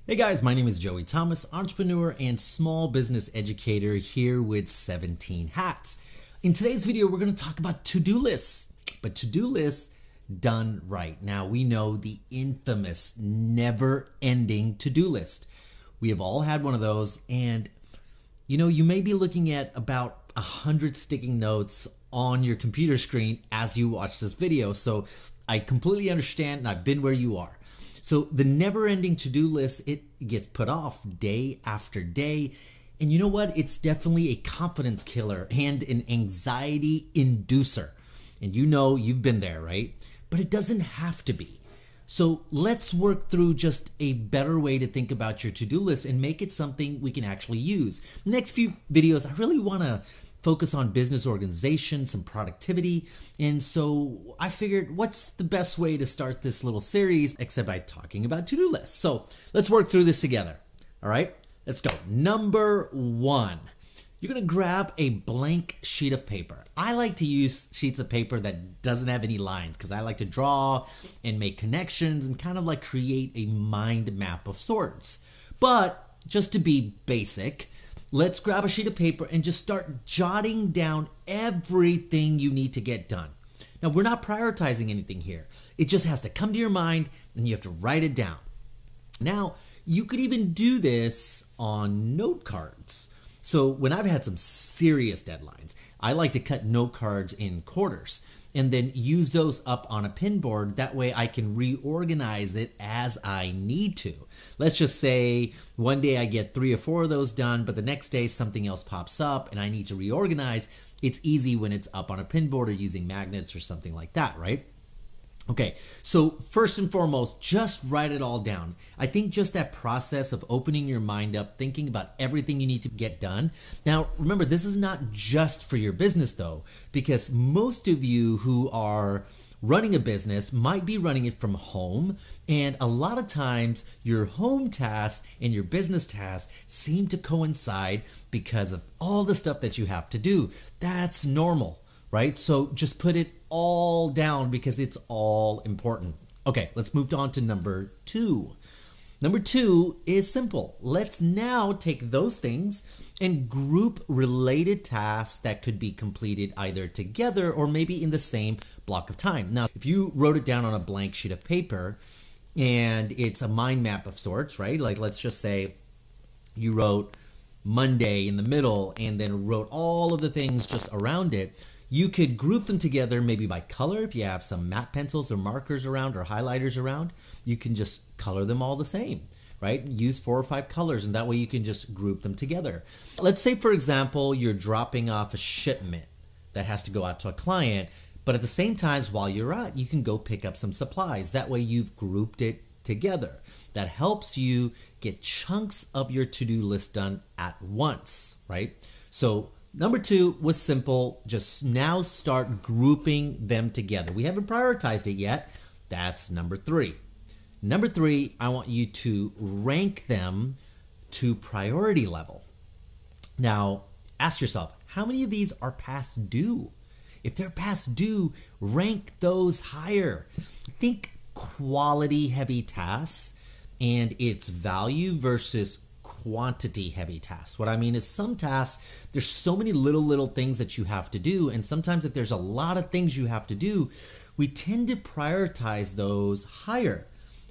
Hey guys, my name is Joey Thomas, entrepreneur and small business educator here with 17 Hats. In today's video, we're going to talk about to-do lists, but to-do lists done right. Now, we know the infamous never-ending to-do list. We have all had one of those, and you may be looking at about 100 sticky notes on your computer screen as you watch this video. So I completely understand, and I've been where you are. So the never-ending to-do list, it gets put off day after day. And you know what? It's definitely a confidence killer and an anxiety inducer. And you've been there, right? But it doesn't have to be. So let's work through just a better way to think about your to-do list and make it something we can actually use. Next few videos, I really want to focus on business organization, some productivity. And so I figured, what's the best way to start this little series except by talking about to-do lists? So let's work through this together. All right, let's go. Number one, you're gonna grab a blank sheet of paper. I like to use sheets of paper that doesn't have any lines because I like to draw and make connections and kind of like create a mind map of sorts. But just to be basic, let's grab a sheet of paper and just start jotting down everything you need to get done. Now, we're not prioritizing anything here. It just has to come to your mind and you have to write it down. Now, you could even do this on note cards. So when I've had some serious deadlines, I like to cut note cards in quarters and then use those up on a pin board. That way I can reorganize it as I need to. Let's just say one day I get 3 or 4 of those done, but the next day something else pops up and I need to reorganize. It's easy when it's up on a pin board or using magnets or something like that, right? Okay, so first and foremost, just write it all down. I think just that process of opening your mind up, thinking about everything you need to get done. Now, remember, this is not just for your business though, because most of you who are running a business might be running it from home, and a lot of times your home tasks and your business tasks seem to coincide because of all the stuff that you have to do. That's normal, right? So just put it all down because it's all important. Okay, let's move on to number 2. Number 2 is simple. Let's now take those things and group related tasks that could be completed either together or maybe in the same block of time. Now, if you wrote it down on a blank sheet of paper and it's a mind map of sorts, right? Like let's just say you wrote Monday in the middle and then wrote all of the things just around it. You could group them together maybe by color. If you have some matte pencils or markers around or highlighters around, you can just color them all the same, right? Use 4 or 5 colors and that way you can just group them together. Let's say, for example, you're dropping off a shipment that has to go out to a client, but at the same time, while you're out, you can go pick up some supplies. That way you've grouped it together. That helps you get chunks of your to-do list done at once, right? So number 2 was simple. Just now start grouping them together. We haven't prioritized it yet. That's number 3. Number 3, I want you to rank them to priority level. Now, ask yourself, how many of these are past due? If they're past due, rank those higher. Think quality heavy tasks and its value versus quantity heavy tasks. What I mean is some tasks, there's so many little things that you have to do, and sometimes if there's a lot of things you have to do, we tend to prioritize those higher.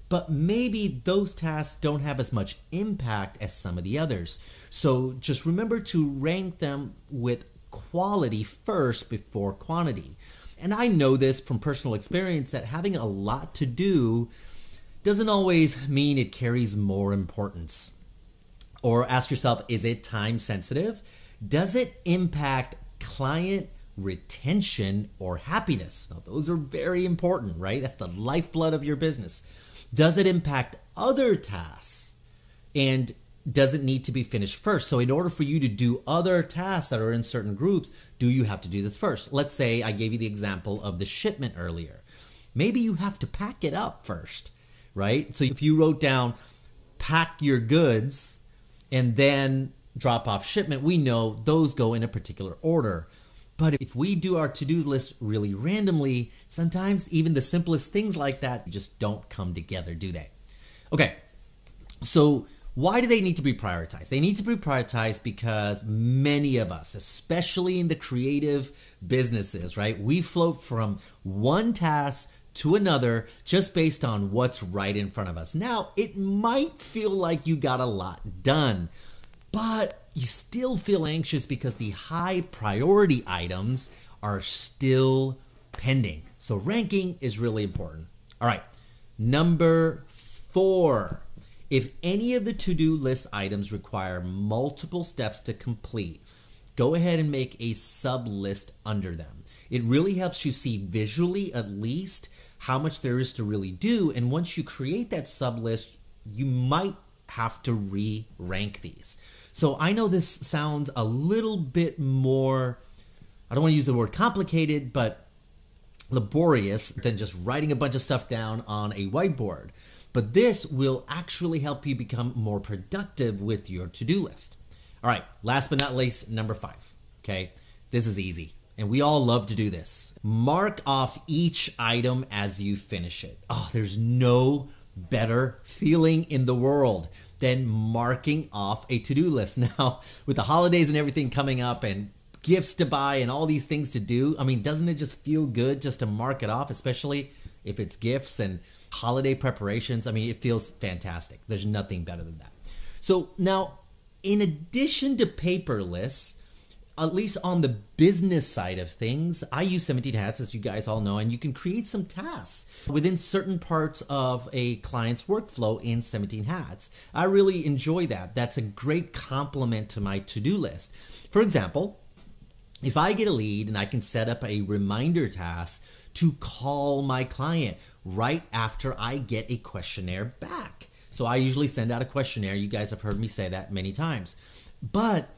But maybe those tasks don't have as much impact as some of the others. So just remember to rank them with quality first before quantity. And I know this from personal experience that having a lot to do doesn't always mean it carries more importance. Or ask yourself, is it time sensitive? Does it impact client retention or happiness? Now, those are very important, right? That's the lifeblood of your business. Does it impact other tasks? And does it need to be finished first? So in order for you to do other tasks that are in certain groups, do you have to do this first? Let's say I gave you the example of the shipment earlier. Maybe you have to pack it up first, right? So if you wrote down, pack your goods, and then drop off shipment, we know those go in a particular order. But if we do our to-do list really randomly, sometimes even the simplest things like that just don't come together, do they? Okay, So why do they need to be prioritized? They need to be prioritized because many of us, especially in the creative businesses, right? We float from one task to another just based on what's right in front of us. Now, it might feel like you got a lot done, but you still feel anxious because the high priority items are still pending. So ranking is really important. All right, number 4. If any of the to-do list items require multiple steps to complete, go ahead and make a sub-list under them. It really helps you see visually at least how much there is to really do. And once you create that sub-list, you might have to re-rank these. So I know this sounds a little bit more, I don't want to use the word complicated, but laborious than just writing a bunch of stuff down on a whiteboard. But this will actually help you become more productive with your to-do list. All right, last but not least, number 5, okay? This is easy, and we all love to do this. Mark off each item as you finish it. Oh, there's no better feeling in the world than marking off a to-do list. Now, with the holidays and everything coming up and gifts to buy and all these things to do, I mean, doesn't it just feel good just to mark it off, especially if it's gifts and holiday preparations? I mean, it feels fantastic. There's nothing better than that. So now, in addition to paper lists, at least on the business side of things, I use 17 Hats, as you guys all know, and you can create some tasks within certain parts of a client's workflow in 17 Hats. I really enjoy that. That's a great complement to my to-do list. For example, if I get a lead and I can set up a reminder task to call my client right after I get a questionnaire back. So I usually send out a questionnaire. You guys have heard me say that many times. But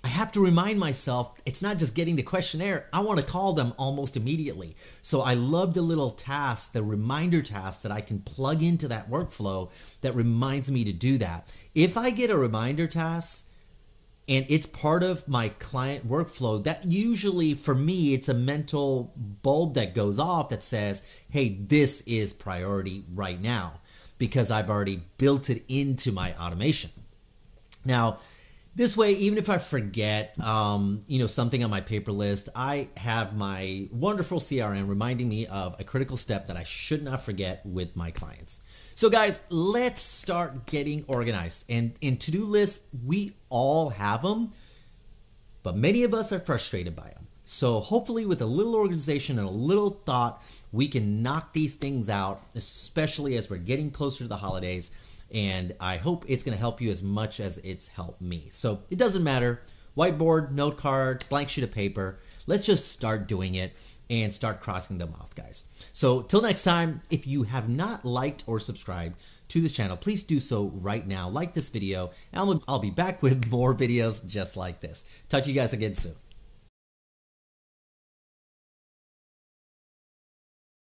I have to remind myself, it's not just getting the questionnaire. I want to call them almost immediately. So I love the little task, the reminder task that I can plug into that workflow that reminds me to do that. If I get a reminder task, and it's part of my client workflow, that usually for me, it's a mental bulb that goes off that says, hey, this is priority right now, because I've already built it into my automation. Now, this way, even if I forget, something on my paper list, I have my wonderful CRM reminding me of a critical step that I should not forget with my clients. So guys, let's start getting organized. And in to-do lists, we all have them, but many of us are frustrated by them. So hopefully with a little organization and a little thought, we can knock these things out, especially as we're getting closer to the holidays. And I hope it's going to help you as much as it's helped me. So it doesn't matter, whiteboard, note card, blank sheet of paper. Let's just start doing it and start crossing them off, guys. So till next time, if you have not liked or subscribed to this channel, please do so right now. Like this video, and I'll be back with more videos just like this. Talk to you guys again soon.